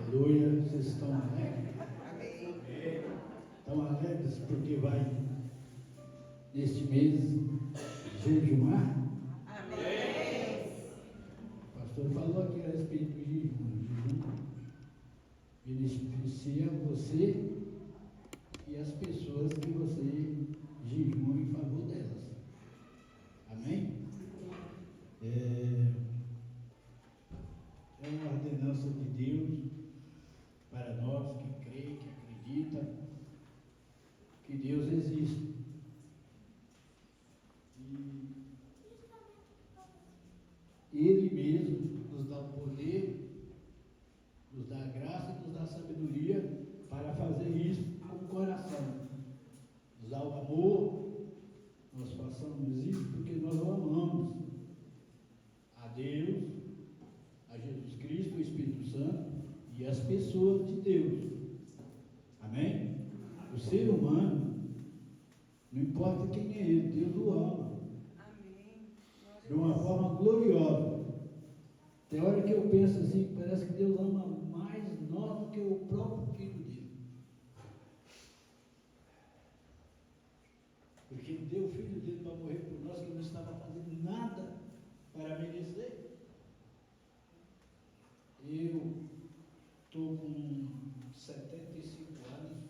Aleluia, vocês estão alegres? Amém. Estão alegres porque vai, neste mês, jejuar? Amém. O pastor falou aqui a respeito do jejum. O jejum beneficia você e as pessoas que você jejum em favor delas. Amém? É uma ordenança de Deus para nós que crê, que acredita que Deus existe. E Ele mesmo nos dá o poder, nos dá a graça e nos dá a sabedoria para fazer isso com o coração. Nos dá o amor, nós façamos isso porque nós o amamos. A Deus, a Jesus Cristo, o Espírito Santo e as pessoas de Deus. Amém? O ser humano, não importa quem é ele, Deus o ama. Amém. De uma forma gloriosa. Tem hora que eu penso assim, parece que Deus ama mais nós do que o próprio filho dele. Porque ele deu o filho dele para morrer por nós, que não estava fazendo nada para merecer. Eu estou com 75 anos,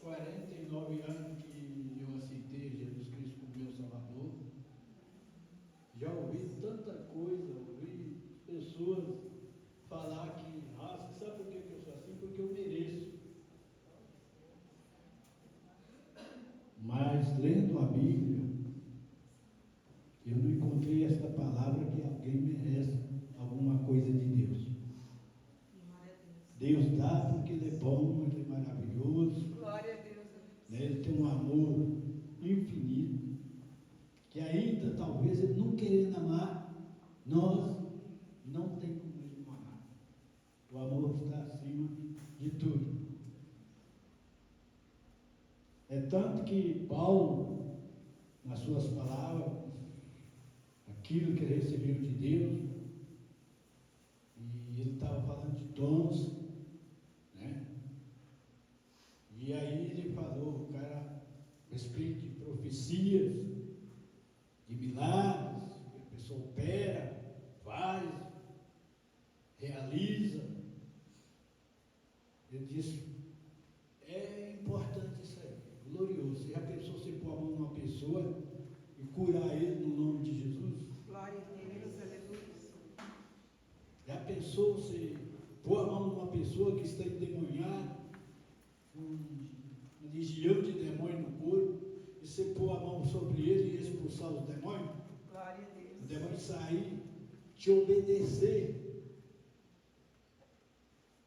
49 anos que eu aceitei Jesus Cristo como meu Salvador. Já ouvi tanta coisa, ouvi pessoas falar que, você sabe por que eu sou assim? Porque eu mereço. Mas lendo a Bíblia, eu não encontrei esta palavra que alguém merece alguma coisa de Deus. Deus dá porque Ele é bom, Ele é maravilhoso. Glória a Deus. Ele tem um amor infinito, que ainda talvez Ele não querendo amar, nós não tem como Ele amar. O amor está acima de tudo. É tanto que Paulo, nas suas palavras, aquilo que ele recebeu de Deus, e ele estava falando de dons, né? E aí ele falou, o cara, a respeito de profecias, de milagres, que a pessoa opera, faz, realiza. Ele disse, é importante isso aí, glorioso. E a pessoa, se pôr a mão numa pessoa e curar ele no nome de Jesus. Glória a Deus, aleluia. Já pensou se pôr a mão numa pessoa que está endemoniada, uma legião de demônios no corpo, e você pôr a mão sobre ele e expulsar os demônios? Glória a Deus. O demônio sair, te obedecer.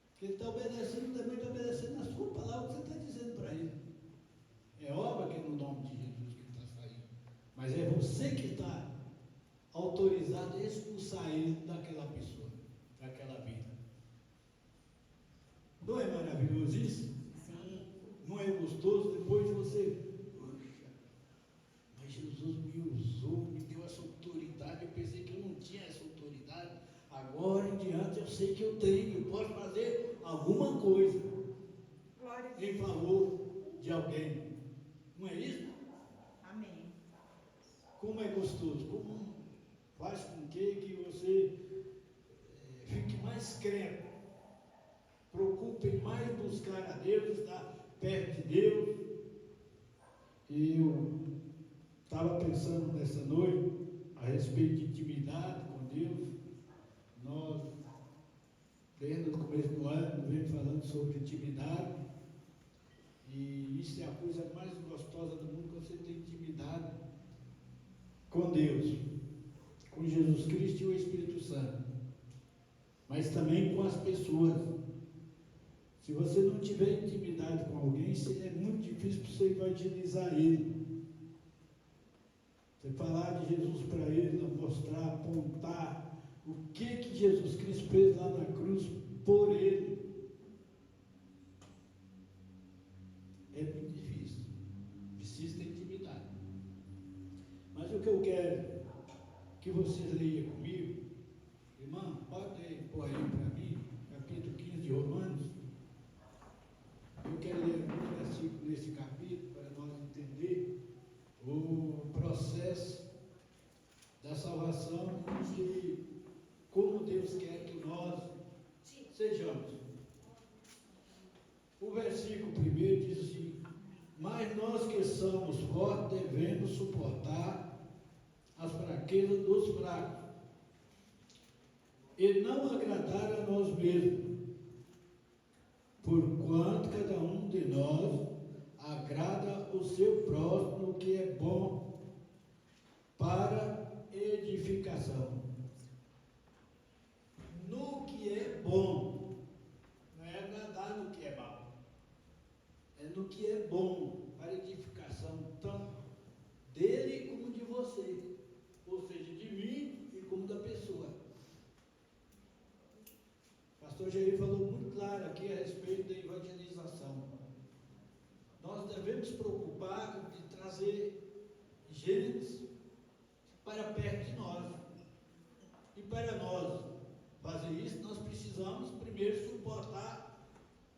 Porque ele está obedecendo, o demônio está obedecendo na sua palavra que você está dizendo para ele. É óbvio que é no nome de Jesus que está saindo, mas é você que está autorizado a expulsar ele daquela pessoa, daquela vida. Não é maravilhoso isso? Sim. Não é gostoso depois de você, poxa, mas Jesus me usou, me deu essa autoridade, eu pensei que eu não tinha essa autoridade, agora em diante eu sei que eu tenho, eu posso fazer alguma coisa em favor de alguém. Não é isso? Amém. Como é gostoso, como faz com que você fique mais crente, preocupe mais em buscar a Deus, estar perto de Deus. E eu estava pensando nessa noite a respeito de intimidade com Deus. Nós, desde o começo do ano, vem falando sobre intimidade. E isso é a coisa mais gostosa do mundo, quando você tem intimidade com Deus, com Jesus Cristo e o Espírito Santo, mas também com as pessoas. Se você não tiver intimidade com alguém, é muito difícil para você evangelizar ele. Você falar de Jesus para ele, mostrar, apontar o que Jesus Cristo fez lá na cruz por ele. É muito difícil. Precisa ter intimidade. Mas o que eu quero que vocês leiam comigo, irmã, pode pôr aí para mim. sejamos. O versículo 1 diz assim: mas nós que somos fortes devemos suportar as fraquezas dos fracos e não agradar a nós mesmos, porquanto cada um de nós agrada o seu próximo, o que é bom para edificação. No que é bom, não é agradar no que é mal, é no que é bom para edificação, tanto dele como de você, ou seja, de mim e como da pessoa. O pastor Jair falou muito claro aqui a respeito da evangelização. Nós devemos preocupar de trazer gente para perto de nós. E para nós fazer isso, nós precisamos primeiro suportar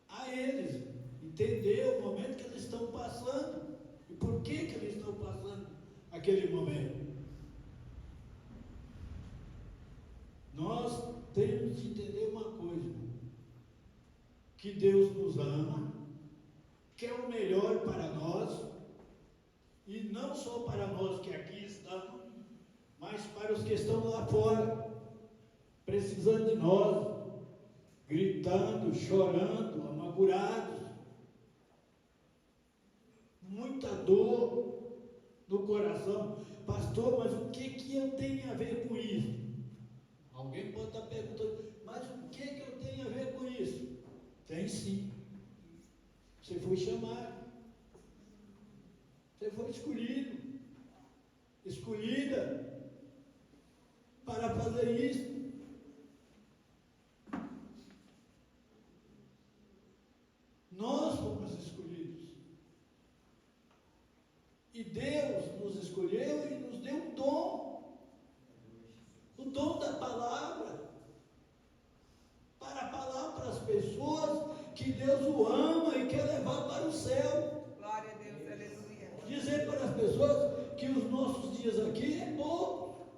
a eles, entender o momento que eles estão passando e por que eles estão passando aquele momento. Nós temos de entender uma coisa: que Deus nos ama, quer o melhor para nós, e não só para nós que aqui estamos, mas para os que estão lá fora, precisando de nós, gritando, chorando, amargurados, muita dor no coração. Pastor, mas o que eu tenho a ver com isso? Alguém pode estar perguntando, mas o que eu tenho a ver com isso? Tem sim. Você foi chamado, você foi escolhido, escolhida para fazer isso. Nós fomos escolhidos. E Deus nos escolheu e nos deu um dom. O dom da palavra. Para falar para as pessoas que Deus o ama e quer levar para o céu. Glória a Deus, aleluia. Dizer para as pessoas que os nossos dias aqui é pouco.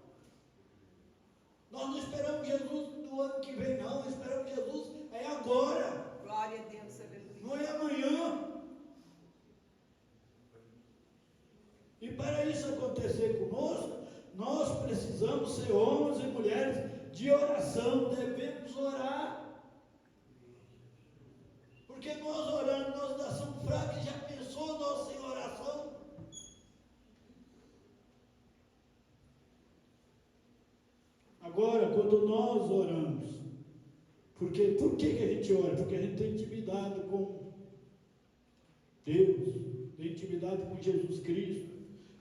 Nós não esperamos Jesus do ano que vem, não. Nós esperamos Jesus é agora. Glória a Deus, aleluia. Não é amanhã. E para isso acontecer conosco, nós precisamos ser homens e mulheres de oração. Devemos orar. Porque nós orando, nós ainda somos fracos. Já pensou nós sem oração? Agora, quando nós oramos, por que a gente ora? Porque a gente tem intimidade com Deus, tem intimidade com Jesus Cristo,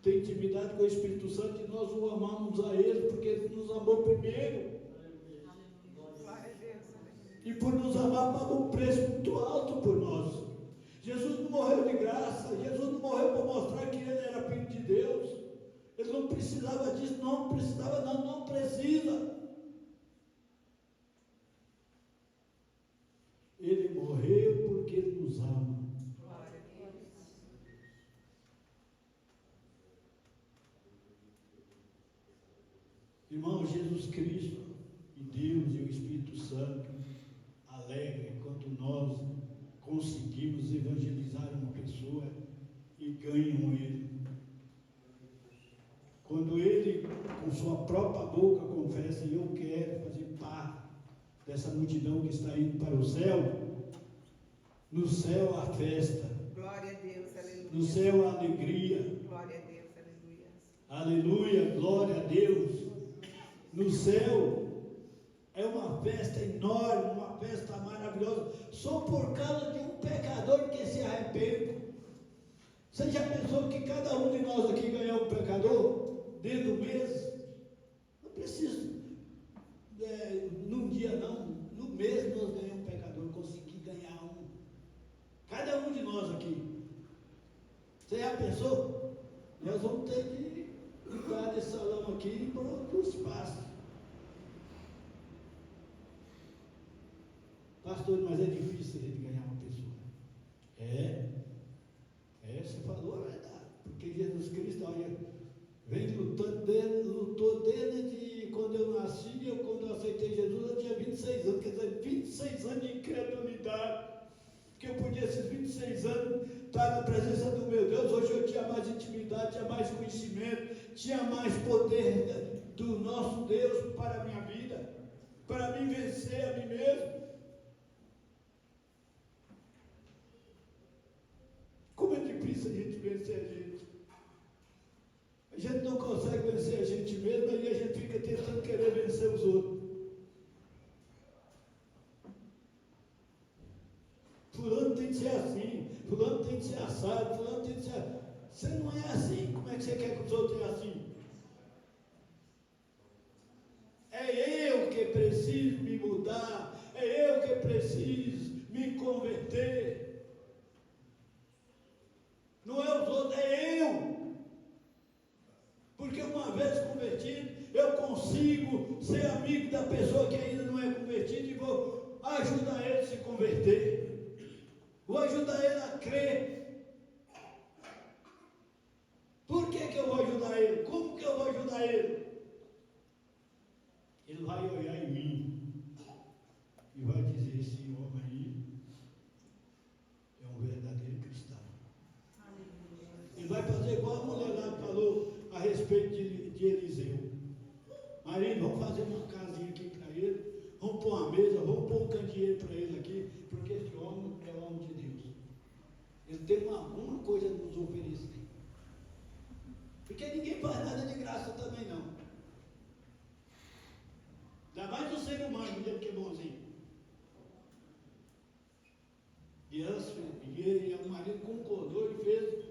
tem intimidade com o Espírito Santo, e nós o amamos a Ele, porque Ele nos amou primeiro. Glória a Deus, E por nos amar, pagou um preço muito alto por nós. Jesus não morreu de graça, Jesus não morreu para mostrar que Ele era filho de Deus. Ele não precisava disso, não precisa. Ele morreu porque Ele nos ama. glória a Deus. Irmão, Jesus Cristo e Deus e o Espírito Santo alegram quando nós conseguimos evangelizar uma pessoa e ganham ele. Quando ele, com sua própria boca, confessa: eu quero fazer parte dessa multidão que está indo para o céu, no céu há festa, Glória a Deus, aleluia. no céu há alegria. Glória a Deus, aleluia. Aleluia, glória a Deus. No céu é uma festa enorme, uma festa maravilhosa, só por causa de um pecador que se arrepende. Você já pensou que cada um de nós aqui ganhou um pecador dentro do mês? Não precisa, num dia não, no mês nós ganhamos um pecador, consegui ganhar um. Cada um de nós aqui. Você já pensou? Nós vamos ter que entrar nesse salão aqui para o espaço. Pastor, mas é difícil a gente ganhar uma pessoa. Você falou a verdade. Porque Jesus Cristo, olha, vem lutou desde quando eu nasci, quando eu aceitei Jesus, eu tinha 26 anos. Quer dizer, 26 anos tinha mais poder do nosso Deus para a minha vida, para mim vencer a mim mesmo. Como é difícil a gente vencer a gente. A gente não consegue vencer a gente mesmo e a gente fica tentando querer vencer os outros. Fulano tem que ser assim, fulano tem que ser assado, fulano tem que ser... Você não é assim, como é que você quer que os outros sejam assim? É eu que preciso me mudar, é eu que preciso me converter. Não é os outros, é eu. Porque uma vez convertido, eu consigo ser amigo da pessoa que ainda não é convertida e vou ajudar ele a se converter. Vou ajudar ele a crer. Por que eu vou ajudar ele? Como que eu vou ajudar ele? Ele vai olhar em mim e vai dizer: esse homem aí é um verdadeiro cristão. Ele vai fazer igual a mulher lá que falou a respeito de Eliseu. Marido, vamos fazer uma casinha aqui para ele, vamos pôr uma mesa, vamos pôr um candeeiro para ele aqui, porque esse homem é o homem de Deus. Ele tem alguma coisa a nos oferecer. Porque ninguém faz nada de graça também não. Ainda mais o ser humano, porque é bonzinho. E o marido concordou e fez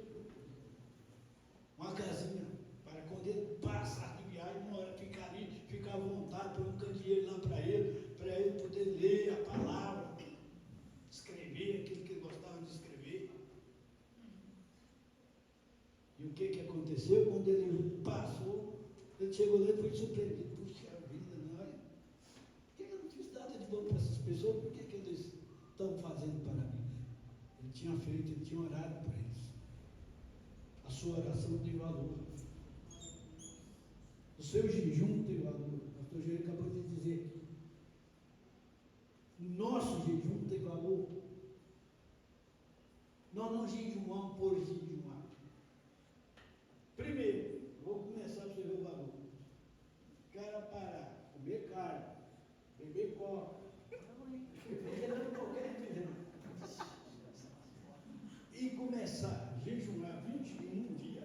uma casinha para quando ele passar de viagem, uma hora ficar ali, ficar à vontade, pôr um candeeiro lá para ele poder ler a palavra, escrever aquilo que ele gostava de escrever. E o que aconteceu? Quando ele passou, ele chegou lá e foi surpreendido. Puxa vida, não é? Por que eu não fiz nada de bom para essas pessoas? Por que eles estão fazendo para mim? Ele tinha feito, ele tinha orado por eles. A sua oração tem valor. O seu jejum tem valor. O pastor Jair acabou de dizer. O nosso jejum tem valor. Nós não jejuamos por jejuar. Primeiro, vou começar para você ver o valor. O cara parar, comer carne, beber coca, qualquer coisa, e começar a jejuar 21 dias,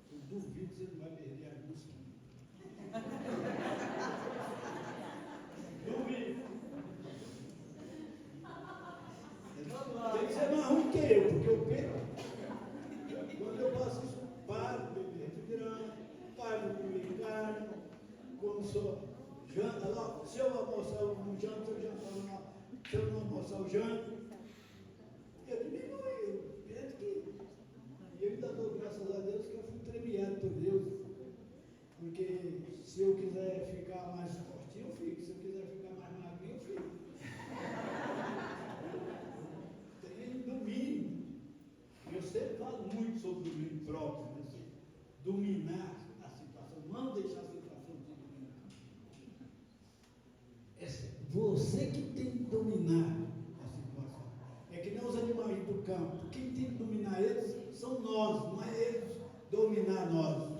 eu duvido que você não vai perder alguns quilos. Duvido. Tem que ser mais ruim que eu, porque eu perco. Quando eu faço isso, paro de beber refrigerante, paro de comer carne, como só janta lá. Se eu almoçar um janto, eu janto lá. Se eu não almoçar o janto, eu diminuo. E eu ainda dou graças a Deus que eu fui premiado por Deus. Porque se eu quiser ficar mais fortinho, eu fico. Se eu quiser ficar mais magrinho, eu fico. Tem domínio. Eu sempre falo muito sobre o domínio próprio, né? Dominar a situação, não deixar a situação te dominar. É você que tem que dominar a situação. É que nem os animais do campo. Quem tem que dominar eles são nós, não é eles dominar nós.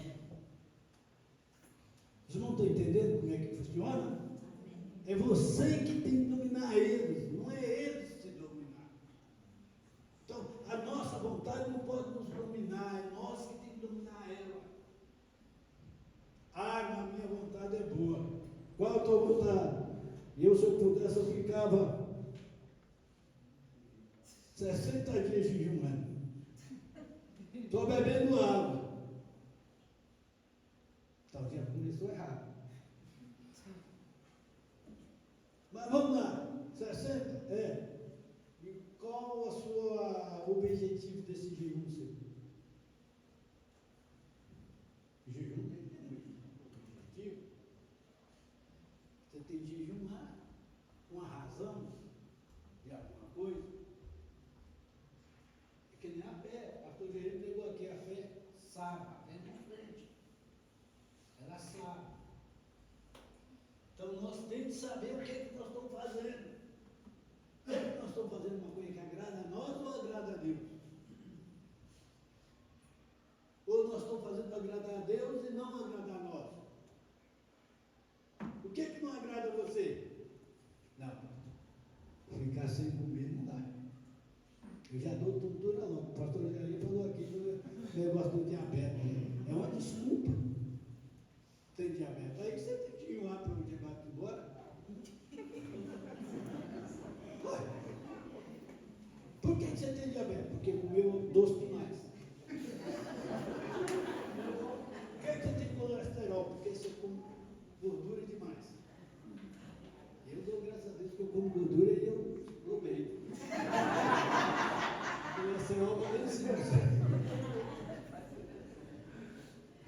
Vocês não estão entendendo como é que funciona? É você que tem que dominar eles, não é eles que se dominar. Então, a nossa vontade não pode nos dominar, é nós que temos que dominar ela. A minha vontade é boa. Qual a tua vontade? Eu, se eu pudesse, eu ficava 60 dias jejuando. Estou bebendo água. Então já começou errado. Mas vamos lá. 60? É. E qual o objetivo desse jejum seu? O jejum tem objetivo. Você tem que jejuar com a razão de alguma coisa. É que nem a fé. O pastor Jair pegou aqui a fé, sabe, a fé na frente. Ela sabe. Então nós temos que saber o que é que nós estamos fazendo. É que nós estamos fazendo uma coisa que agrada a nós ou agrada a Deus? Ou nós estamos fazendo para agradar agradar a Deus e não agradar a nós. O que não agrada a você? Não. Ficar sem comer não dá. Eu já dou tontura logo. O pastor Jair falou aqui do negócio do diabetes. É uma desculpa. Tem diabetes. Aí você tem que ir lá para o debate embora. Por que você tem diabetes? Porque comeu doce demais. Por que você tem colesterol? Porque você come gordura demais. Eu dou graças a Deus que eu como gordura e eu dou bem. Colesterol vai lá em cima.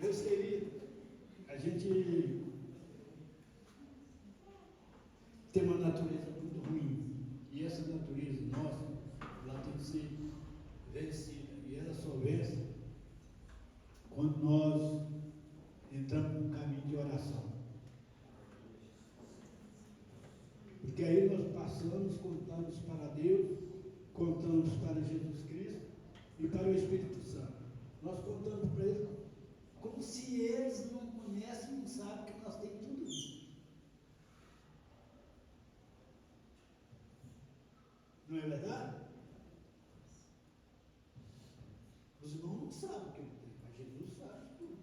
Meus queridos, a gente tem uma natureza muito ruim. E essa natureza nossa, ela tem que ser vencida. E ela só vence quando nós entramos num caminho de oração. Porque aí nós passamos, contamos para Deus, contamos para Jesus Cristo e para o Espírito Santo. Nós contamos para eles como se eles não conhecem e não sabem que nós temos tudo isso. Não é verdade? Os irmãos não sabem o que ele tem, mas Jesus sabe tudo.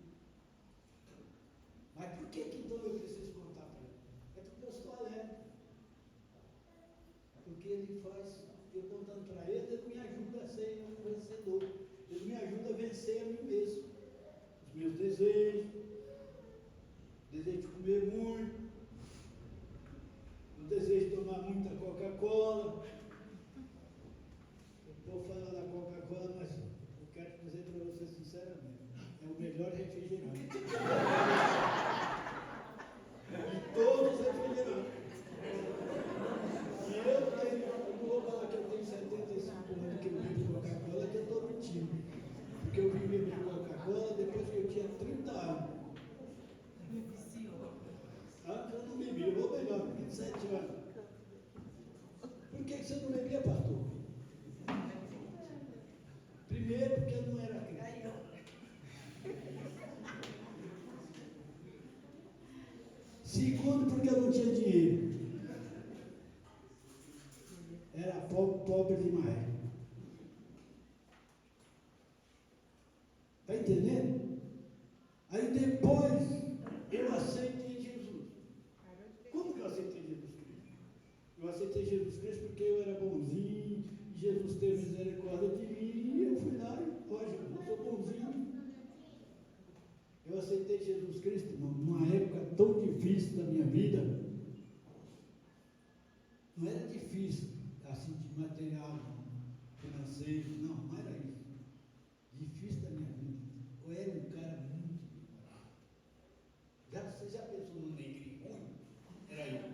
Mas por que então eu preciso contar para ele? É porque eu sou alegre. Porque ele faz, eu contando para ele, ele me ajuda a ser um vencedor. Ele me ajuda a vencer a mim mesmo. Os meus desejos, desejo de comer muito, o desejo de tomar muita Coca-Cola. O povo fala da Coca-Cola, mas eu quero dizer para você sinceramente, é o melhor refrigerante. De todos os refrigerantes. E eu não vou falar que eu tenho 75 anos que eu bebo Coca-Cola, que eu estou mentindo. Porque eu vim beber Coca-Cola depois que eu tinha 30 anos. Antes eu não bebia, eu vou melhor, 27 anos. Por que você não bebia, pastor? Primeiro, porque eu não era cristão. Segundo, porque eu não tinha dinheiro. Era pobre demais. Está entendendo? Aí depois eu aceitei Jesus. Como que eu aceitei Jesus Cristo? Eu aceitei Jesus Cristo porque eu era bonzinho, Jesus teve misericórdia de mim, e eu fui lá e, ó Jesus, eu sou bonzinho. Eu aceitei Jesus Cristo, irmão, numa época tão difícil da minha vida. Não era difícil, assim, de material, financeiro, não era isso. Difícil da minha vida. Eu era um cara muito preparado. Você já pensou num negrinho ruim? Era eu.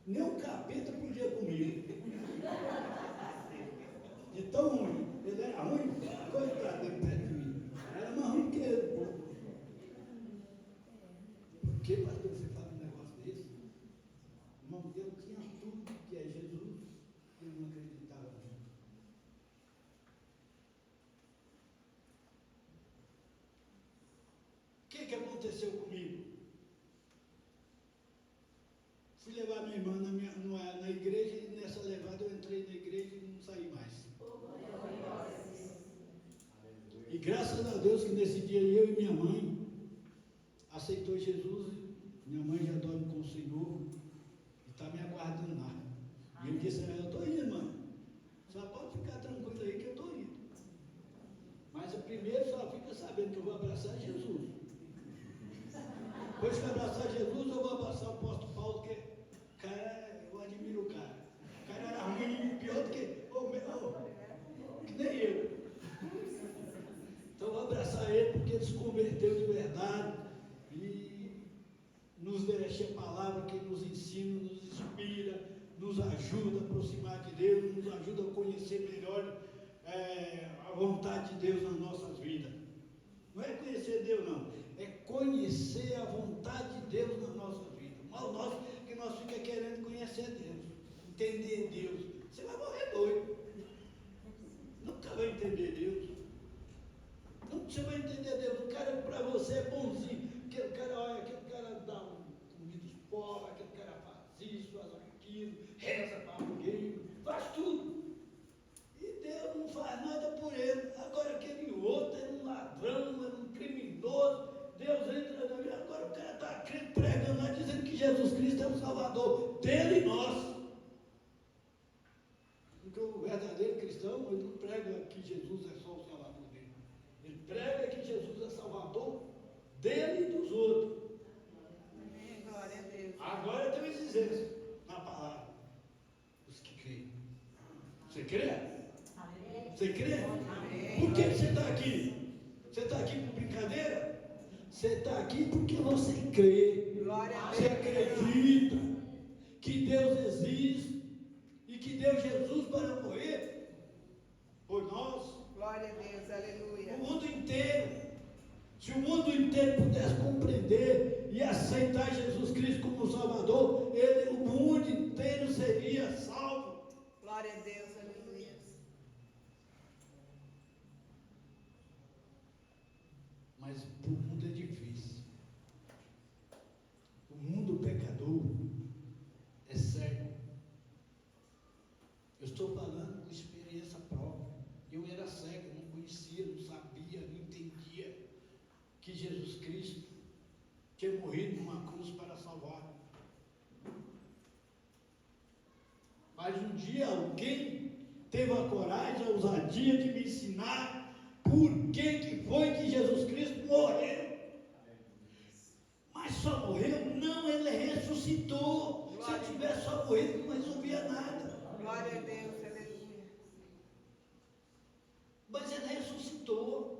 Nem o capeta podia comigo. De tão ruim. Ele era ruim, coitado, ele perto de mim. Era mais ruim que ele, pô. Por que, pastor, você fala um negócio desse? Irmão, eu tinha tudo que é Jesus, eu não acreditava nisso. O que aconteceu comigo? Fui levar minha irmã na igreja e nessa levada eu entrei na igreja e não saí mais. E graças a Deus que nesse dia eu e minha mãe aceitou Jesus. Minha mãe já dorme com o Senhor e está me aguardando lá. E eu disse a ela, eu estou indo, mãe. Só pode ficar tranquilo aí que eu estou indo. Mas o primeiro só fica sabendo que eu vou abraçar Jesus. Depois que abraçar Jesus, eu vou abraçar o apóstolo Paulo, que cara, eu admiro o cara. O cara era ruim, pior do que nem eu. Então eu vou abraçar ele porque ele se converteu de verdade e nos deixa a palavra que nos ensina, nos inspira, nos ajuda a aproximar de Deus, nos ajuda a conhecer melhor a vontade de Deus nas nossas vidas. Não é conhecer Deus, não. É conhecer a vontade de Deus nas nossas vidas. Mal nosso que nós ficamos querendo conhecer Deus, entender Deus. Você vai morrer doido. Nunca vai entender Deus. Não, você vai entender aquilo, reza para alguém, faz tudo. E Deus não faz nada por ele. Agora aquele outro era um ladrão, era um criminoso. Deus entra na vida. Agora o cara está pregando lá, dizendo que Jesus Cristo é o Salvador dele e nós. Porque o verdadeiro cristão, ele não prega que Jesus é só o Salvador dele. Ele prega que Jesus é Salvador dele e dos outros. Amém. Glória a Deus. Agora tem uma exigência na palavra. Os que creem. Você crê? Você crê? Amém. Por que você está aqui? Você está aqui por brincadeira? Você está aqui porque você crê. Glória a Você Deus. acredita que Deus existe e que deu Jesus para morrer por nós. Glória a Deus. Aleluia. O mundo inteiro. Se o mundo inteiro pudesse compreender e aceitar Jesus Cristo como Salvador, o mundo inteiro seria salvo. Glória a Deus. Aleluia. Mas para o mundo é difícil. O mundo pecador é cego. Eu estou falando com experiência própria. Eu era cego, não conhecia, não sabia, não entendia que Jesus Cristo tinha morrido numa cruz para salvar. Mas um dia alguém teve a coragem, a ousadia de me ensinar por que foi que Jesus Cristo morreu. Mas só morreu? Não, ele ressuscitou. Se ele tivesse só morrido, não resolvia nada. Glória a Deus. Aleluia. Mas ele ressuscitou.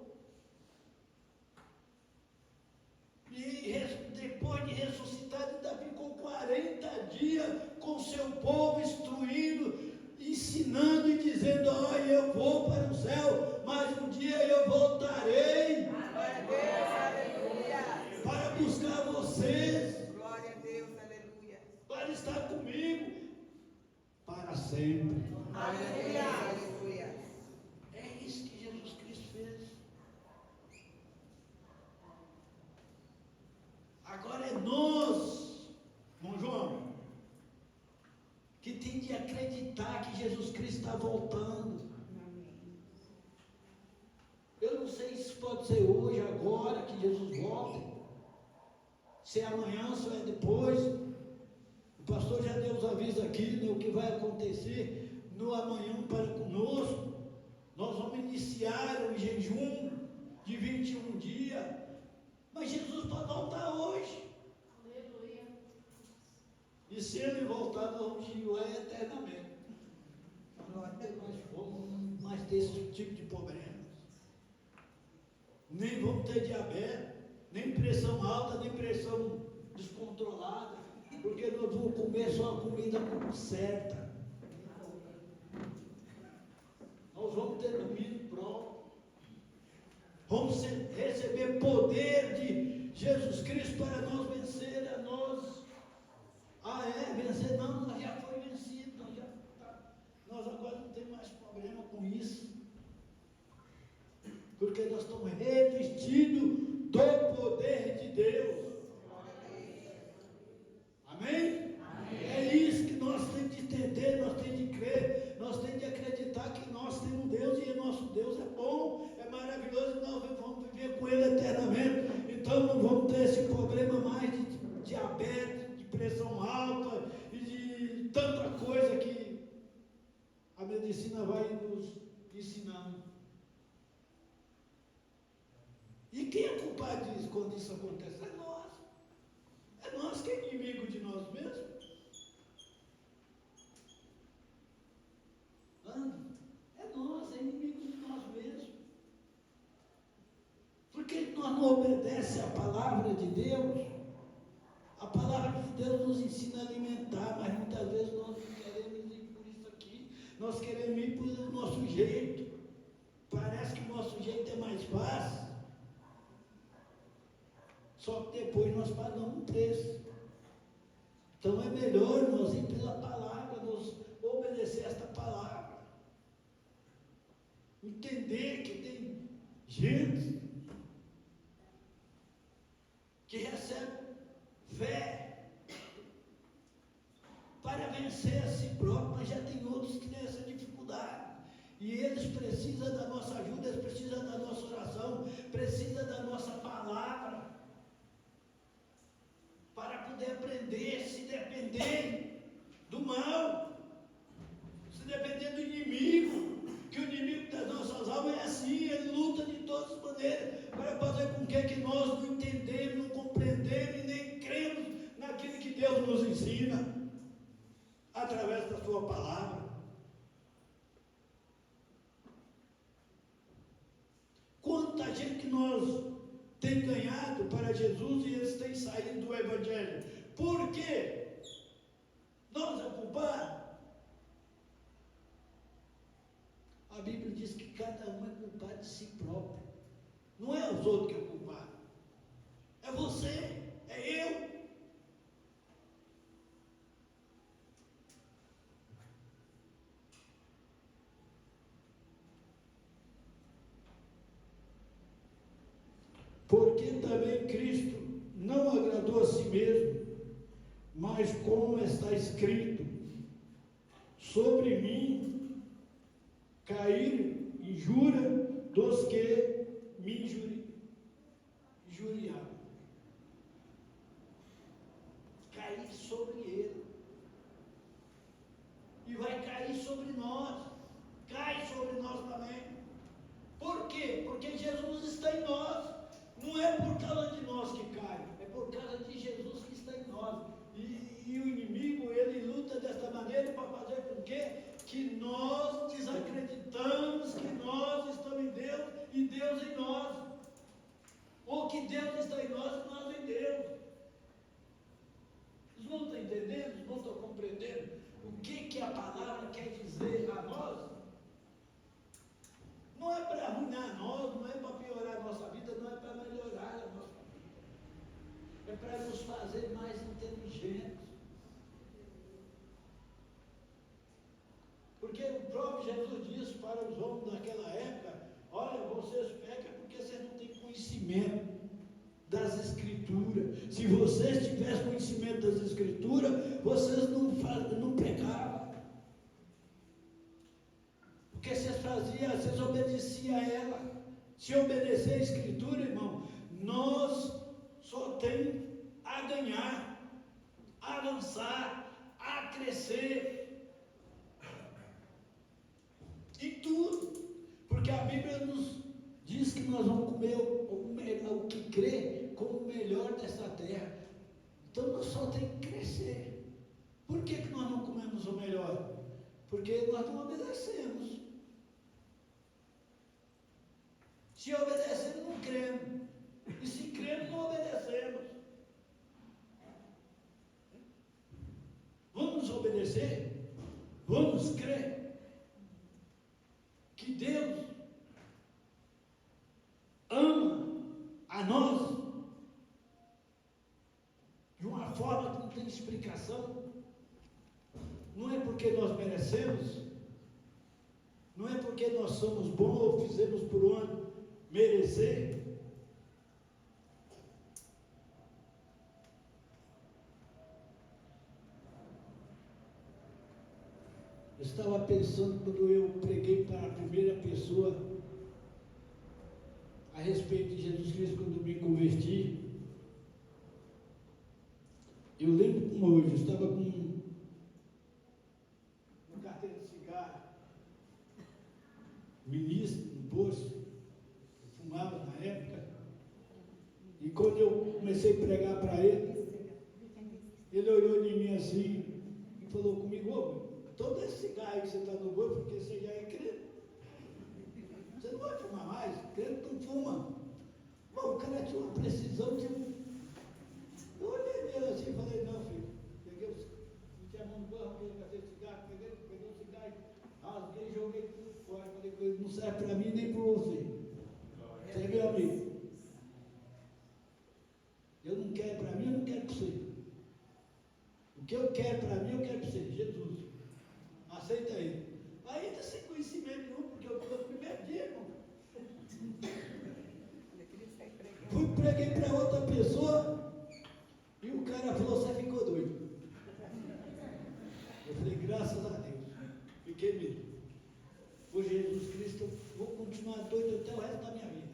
E depois de ressuscitado, ainda ficou 40 dias com seu povo, instruindo, ensinando e dizendo: olha, eu vou para o céu, mas um dia eu voltarei Glória a Deus. Aleluia. para buscar vocês, Glória a Deus. Aleluia. para estar comigo para sempre. Aleluia. Aleluia. É isso que Jesus Cristo fez. Agora é nós, irmão João, que tem de acreditar que Jesus Cristo está voltando. Amém. Eu não sei se pode ser hoje, agora, que Jesus volta, se é amanhã, se é depois. O pastor já deu os avisos aqui, né, o que vai acontecer no amanhã para conosco. Nós vamos iniciar um jejum de 21 dias, mas Jesus pode voltar hoje. Aleluia. E se ele voltar, nós vamos jejuar eternamente. Glória a Deus. Nós vamos mais ter esse tipo de problemas. Nem vamos ter diabetes, nem pressão alta, nem pressão descontrolada, porque nós vamos comer só a comida certa. Nós vamos ter domínio próprio. Vamos receber poder de Jesus Cristo para nós vencer a nós. Ah, é? Vencer? Não, nós já foi vencido. Nós agora não temos mais problema com isso. Porque nós estamos revestidos do poder de Deus. Amém? Amém? É isso que nós temos de entender, nós temos de crer, nós temos de acreditar que nós temos Deus e nosso Deus é bom, é maravilhoso e nós vamos viver com Ele eternamente. Então não vamos ter esse problema mais de diabetes, de pressão alta e de tanta coisa que a medicina vai nos ensinando. E quem é culpado disso quando isso acontece? É nós. É nós que é inimigo de nós mesmos. É nós, é inimigo de nós mesmos. Porque nós não obedecemos à palavra de Deus. A palavra de Deus nos ensina a alimentar, mas muitas vezes nós não queremos ir por isso aqui. Nós queremos ir pelo nosso jeito. Parece que o nosso jeito é mais fácil. Só que depois nós pagamos um preço. Então é melhor nós ir pela palavra, nós obedecer esta palavra. Entender que tem gente que recebe fé para para vencer a si próprio, mas já tem outros que têm essa dificuldade. E eles precisam da nossa ajuda, eles precisam da nossa oração, precisam da nossa palavra, para poder aprender, se depender do mal, se depender do inimigo, que o inimigo das nossas almas é assim, ele luta de todas as maneiras, para fazer com que nós não entendemos, não compreendemos e nem cremos naquilo que Deus nos ensina, através da sua palavra. Quanta gente que nós tem ganhado para Jesus e eles têm saído do Evangelho. Por quê? Nós é culpado? A Bíblia diz que cada um é culpado de si próprio. Não é os outros que é culpado. É você, é eu. Porque também Cristo não agradou a si mesmo, mas como está escrito, sobre mim cair injúria dos que me injuriaram. Cair sobre ele. E vai cair sobre nós. Cai sobre nós também. Por quê? Porque Jesus está em nós. Não é por causa de nós que cai, é por causa de Jesus que está em nós. E o inimigo, ele luta desta maneira para fazer com que nós desacreditamos que nós estamos em Deus e Deus em nós. Ou que Deus está em nós e nós em Deus. Vocês não estão entendendo? Vocês não estão compreendendo o que a palavra quer dizer a nós? Não é para arruinar nós, não é para piorar a nossa vida, não é para melhorar a nossa vida. É para nos fazer mais inteligentes. Porque o próprio Jesus disse para os homens daquela época: olha, vocês pecam porque vocês não têm conhecimento das Escrituras. Se vocês tivessem conhecimento das Escrituras, vocês não pecavam. Porque vocês obedeciam a ela. Se obedecer a Escritura, irmão, nós só temos a ganhar, a avançar, a crescer. Em tudo. Porque a Bíblia nos diz que nós vamos comer o que crê como o melhor desta terra. Então nós só temos que crescer. Por que nós não comemos o melhor? Porque nós não obedecemos. Se obedecemos, não cremos. E se cremos, não obedecemos. Vamos obedecer? Vamos crer que Deus ama a nós de uma forma que não tem explicação. Não é porque nós merecemos, não é porque nós somos bons ou fizemos por onde merecer. Eu estava pensando quando eu preguei para a primeira pessoa a respeito de Jesus Cristo quando me converti. Eu lembro como hoje, eu estava com uma carteira de cigarro, ministro no bolso, eu fumava na época, e quando eu comecei a pregar para ele olhou de mim assim e falou comigo: ô, todo esse cigarro que você está no bolso, porque você já é crente, você não vai fumar mais, crente não fuma. Bom, o cara tinha uma precisão de eu olhei nele assim e falei: não, filho, peguei a mão no bolso, peguei a carteira de cigarro, peguei o cigarro, rasguei e joguei tudo fora. Falei: não serve para mim nem para você. Você é meu amigo. Eu não quero para mim, eu não quero para você. O que eu quero para mim, eu quero para você, Jesus. Aceita aí. Ainda sem conhecimento nenhum, porque eu estou no primeiro dia, irmão. Preguei para outra pessoa e o cara falou: você ficou doido. graças a Deus. Fiquei mesmo. Por Jesus Cristo, eu vou continuar doido até o resto da minha vida.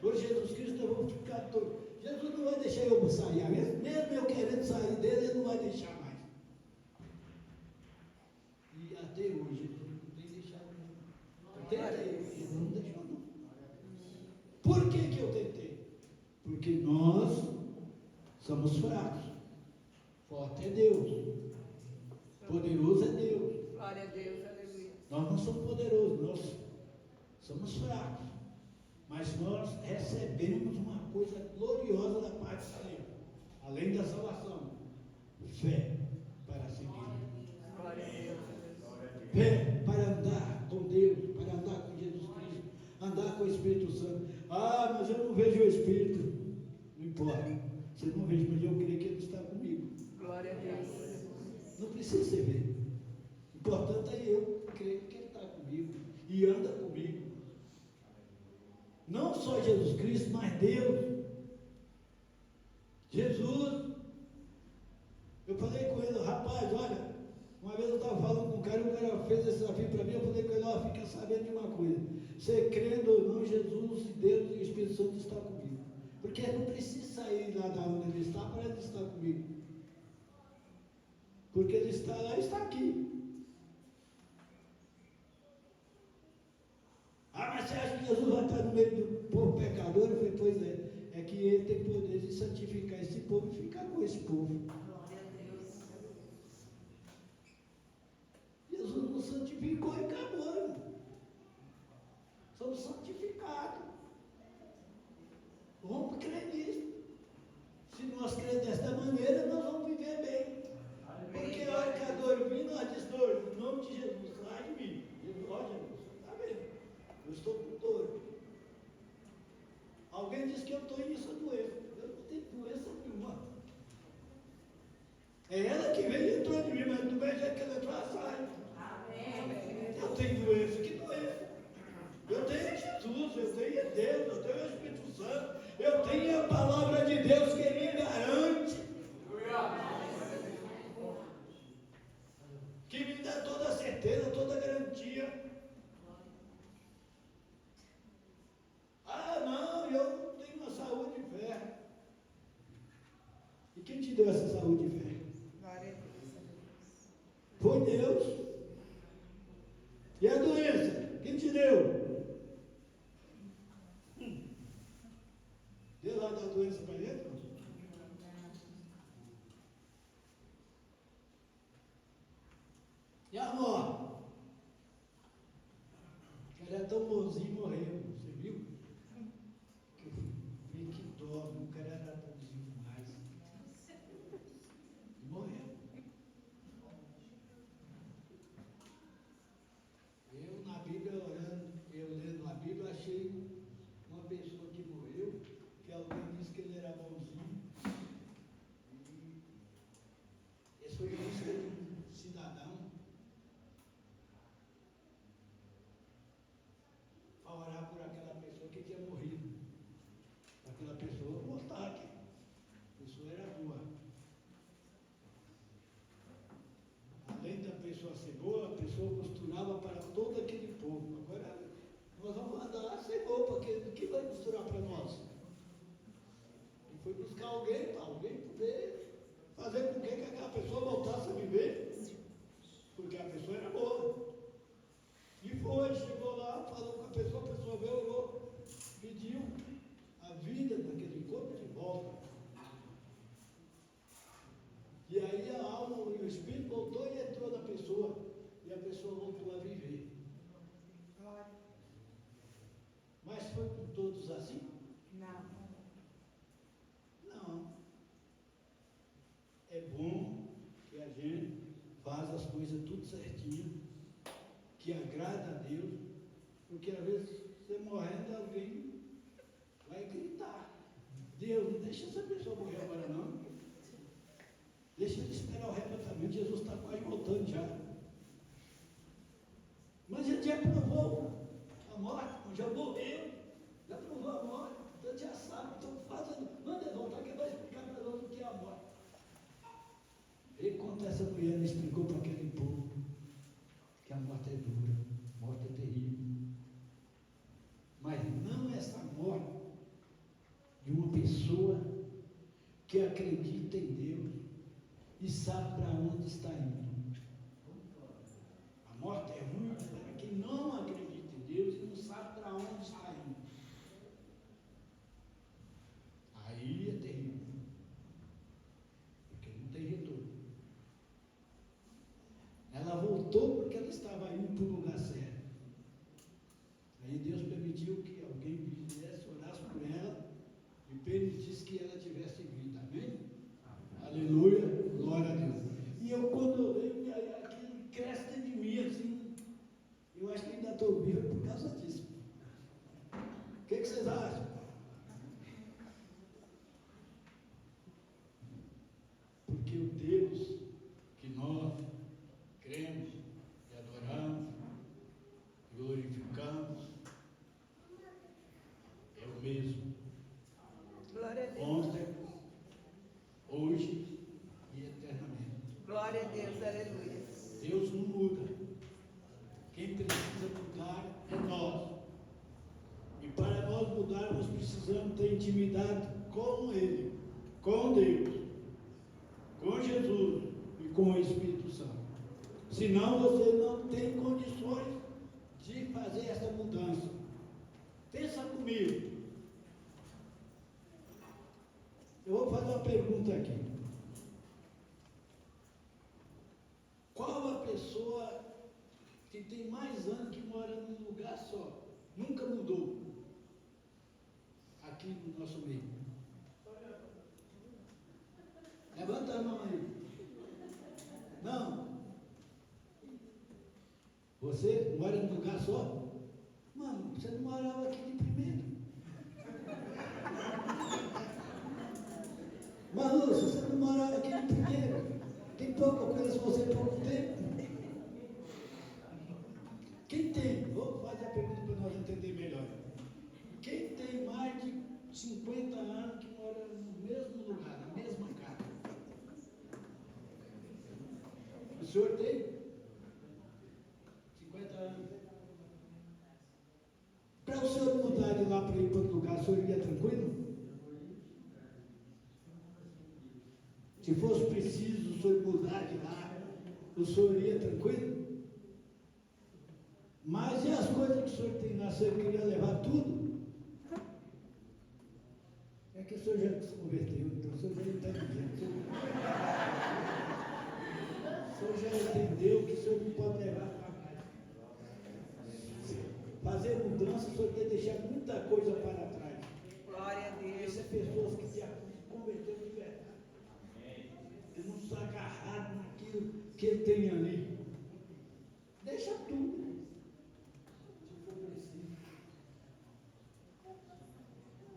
Por Jesus Cristo, eu vou ficar doido. Jesus não vai deixar eu sair. Mesmo eu querendo sair dele, ele não vai deixar mais. E até hoje, ele não tem deixado mesmo. Eu tentei, ele não deixou não. Por que eu tentei? Porque nós somos fracos. Forte é Deus. Poderoso é Deus. Glória a Deus, aleluia. Nós não somos poderosos, nós somos fracos. Mas nós recebemos uma coisa gloriosa da parte do Senhor. Além da salvação. Fé para seguir. Glória a Deus. Fé para andar com Deus, para andar com Jesus Cristo, andar com o Espírito Santo. Ah, mas eu não vejo o Espírito. Não importa. Você não vê, mas eu creio que Ele está comigo. Glória a Deus. Não precisa você ver. O importante é eu crer que Ele está comigo e anda comigo. Não só Jesus Cristo, mas Deus. Jesus. Eu falei com ele, rapaz, olha, uma vez eu estava falando com um cara, e o cara fez esse desafio para mim, eu falei com ele, ó, fica sabendo de uma coisa. Você crendo ou não, Jesus, Deus e o Espírito Santo estão comigo. Porque não precisa sair lá da onde ele está para ele estar comigo. Porque ele está lá e está aqui. Ah, mas você acha que Jesus vai estar no meio do povo pecador? Eu falei, pois é. É que ele tem poder de santificar esse povo e ficar com esse povo. Glória a Deus. Jesus nos santificou e acabou, irmão. Somos santificados. Vamos crer nisso. Se nós crermos desta maneira, nós vamos viver bem. Porque a hora que a dor vir, nós diz dor, em nome de Jesus, sai de mim. Jesus, ó Jesus, está vendo? Eu estou com dor. Alguém diz que eu estou nisso doença. Eu não tenho doença nenhuma. É ela que veio e entrou em mim, mas do mesmo jeito que ela entrou, ela sai. Amém. Eu tenho doença, que doença? Eu tenho Jesus, eu tenho Deus, eu tenho o Espírito Santo, eu tenho a palavra de Deus que me garante. Que me dá toda a certeza, toda a garantia. Ah, não, eu tenho uma saúde de fé. E quem te deu essa saúde de fé? Glória a Deus. Foi Deus. E a doença? Quem te deu? Deus lá dá a doença para ele? E a morte? Ele é tão bonzinho e morreu. Você viu? Que eu vi que dó, o cara era bonzinho demais. E morreu. Eu na Bíblia orando, eu lendo a Bíblia, achei uma pessoa que morreu, que alguém disse que ele era bonzinho. E esse foi lista de um cidadão a orar por aquela pessoa que tinha morrido. Aquela pessoa voltar aqui. A pessoa era boa. Além da pessoa ser boa, a pessoa costurava para todo aquele povo. Agora, nós vamos andar sem roupa, quem vai costurar para nós? E foi buscar alguém, para alguém poder fazer com que aquela pessoa voltasse a viver, porque a pessoa era boa. E foi, chegou lá, falou com a pessoa veio, orou, pediu a vida daquele corpo de volta. E aí a alma e o espírito voltou e entrou na pessoa. E a pessoa voltou a viver. Mas foi com todos assim? Não. Não. É bom que a gente faz as coisas tudo certinho, que agrada a Deus, porque às vezes você morrendo, alguém vai gritar. Deus, não deixa essa pessoa morrer agora não. Deixa ele esperar o arrebatamento, Jesus está quase voltando já. Mas ele já provou a morte, já morreu, já provou a morte, então já sabe, então manda ele voltar que ele vai explicar para nós o que é a morte. Ele conta essa explicou para aquele povo que a morte é dura, a morte é terrível. Mas não essa morte de uma pessoa que acredita em Deus e sabe para onde está indo. A morte é ruim para quem não acredita em Deus e não sabe para onde está indo. Aí é terrível, porque não tem retorno. Ela voltou porque ela estava indo para o lugar certo. Aí Deus permitiu que alguém viesse, orasse por ela e permitisse que ela tivesse vida. Amém? Aleluia, glória a Deus. E eu, quando aquilo cresce dentro de mim, assim, eu acho que ainda estou vivo por causa disso. O que vocês acham? Porque o Deus que nós cremos e adoramos, glorificamos, é o mesmo. Glória a Deus. Ontem, hoje e eternamente. Glória a Deus, aleluia. Deus não muda. Quem precisa mudar é nós. E para nós mudar, nós precisamos ter intimidade com Ele, com Deus, com Jesus e com o Espírito Santo. Senão você não tem condições de fazer essa mudança. Pensa comigo. Eu vou fazer uma pergunta aqui. Qual a pessoa que tem mais anos que mora num lugar só, nunca mudou, aqui no nosso meio? Levanta a mão aí. Não? Você mora num lugar só? Mano, você não morava aqui de primeiro. Manu, você não morava aqui de primeiro. Tem pouco, eu conheço você há pouco tempo. Quem tem, vou fazer a pergunta para nós entender melhor. Quem tem mais de 50 anos que mora no mesmo lugar, na mesma casa? O senhor tem? 50 anos. Para o senhor mudar de lá para ir para outro lugar, o senhor iria tranquilo? Se fosse preciso o senhor mudar de lá, o senhor iria tranquilo? Mas e as coisas que o senhor tem lá, o senhor queria levar tudo? É que o senhor já se converteu, então o senhor já está dizendo. O senhor já entendeu que o senhor não pode levar para casa. Fazer mudança, o senhor tem que deixar muita coisa para trás. Glória a Deus. Essas pessoas que se converteram de verdade. Ele não está agarrado naquilo que ele tem ali. Deixa tudo. Se for preciso.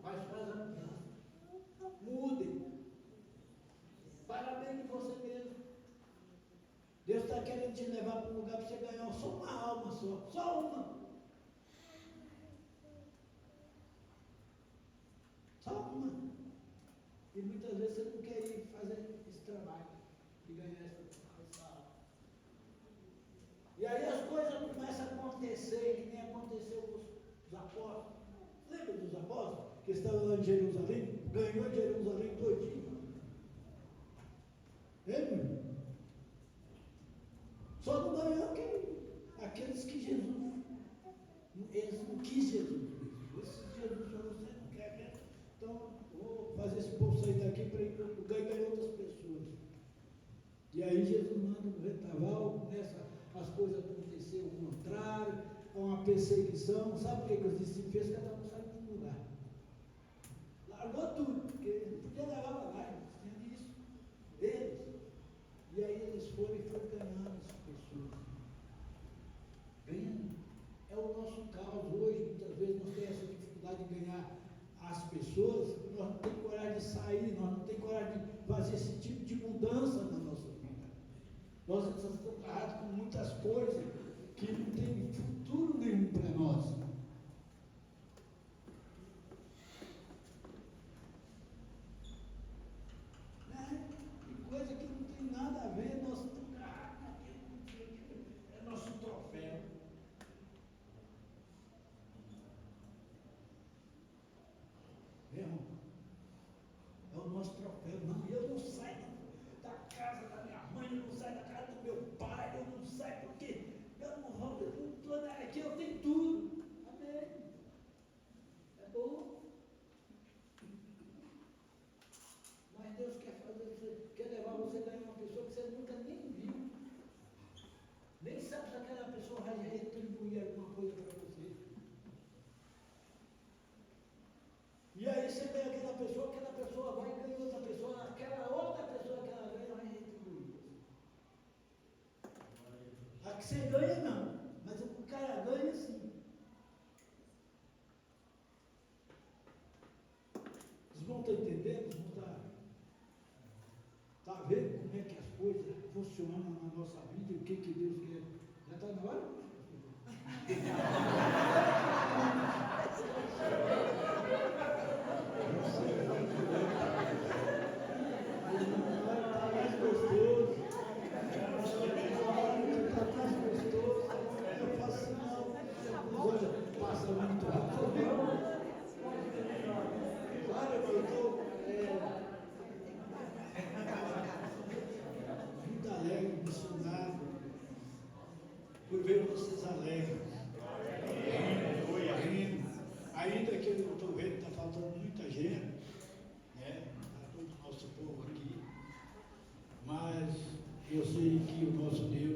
Mas faz a mudança. Mude. Parabéns de você mesmo. Deus está querendo te levar para um lugar para você ganhar só uma alma só. Só uma. Só uma. E muitas vezes você não quer ir fazer esse trabalho de ganhar essa alma. E aí as coisas começam a acontecer, que nem aconteceu com os apóstolos. Lembra dos apóstolos que estavam lá em Jerusalém? Ganhou Jerusalém todinho. Lembra? Só não ganhou aqueles que Jesus. Eles não quis Jesus. Esse Jesus você não quer mesmo. Então, vou fazer esse povo sair daqui para ir ganhar outras pessoas. E aí Jesus manda um vendaval, começa as coisas acontecerem ao contrário, uma perseguição. Sabe o que os discípulos fez? Cada um saiu de um lugar. Largou tudo, porque não podia levar para lá, não tinha isso. Eles. E aí eles foram e foram ganhando as pessoas. Ganhando. É o nosso caos hoje, muitas vezes nós temos essa dificuldade de ganhar as pessoas, nós não temos coragem de sair, nós não temos coragem de fazer esse tipo de mudança na nossa vida. Nós estamos agarrados com muitas coisas que não tem futuro nenhum para nós. E coisa que não tem nada a ver, nós estamos agarrados. que você ganha não, mas o cara ganha sim. Vocês vão estar entendendo? Vão estar vendo como é que as coisas funcionam na nossa vida, o que Deus quer. Já está na hora? Está mais gostoso. Está mais gostoso. Eu faço sinal. Olha, passa muito rápido. Olha, eu estou muito alegre, emocionado por ver vocês alegres. Ainda que eu estou vendo que está faltando muita gente, né? Está todo o nosso povo aqui, mas eu sei que o nosso Deus